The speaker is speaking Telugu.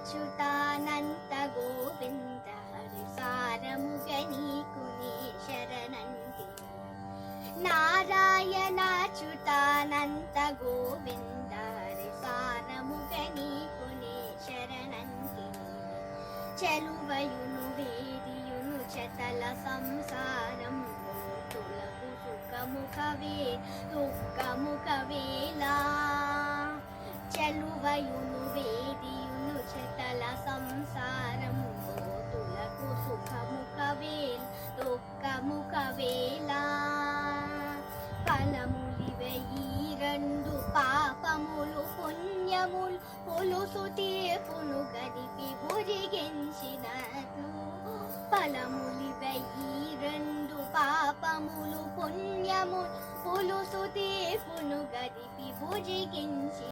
నారాయణాచ్యుతానంత గోవింద హరిసారముగ నీకునే శరణంటి నారాయణాచ్యుతానంత గోవింద హరిసారముగ నీకునే శరణంటి చెలువయును వేదియును చతల సంసారం తులకు సుఖముఖవే దుఃఖముఖవేలా చెలువయును వేదియును చతల సంసారం తులకు సుఖముఖవేల్ దుఃఖముఖవేలా ఫలములివే ఈ రెండు పాపములు పుణ్యములు పులుసు తీర్పును గదిపి భుజిగించినట్లు ఫలములివే ఈ రెండు పాపములు పుణ్యములు పులుసు తీర్పును గదిపి భుజిగించి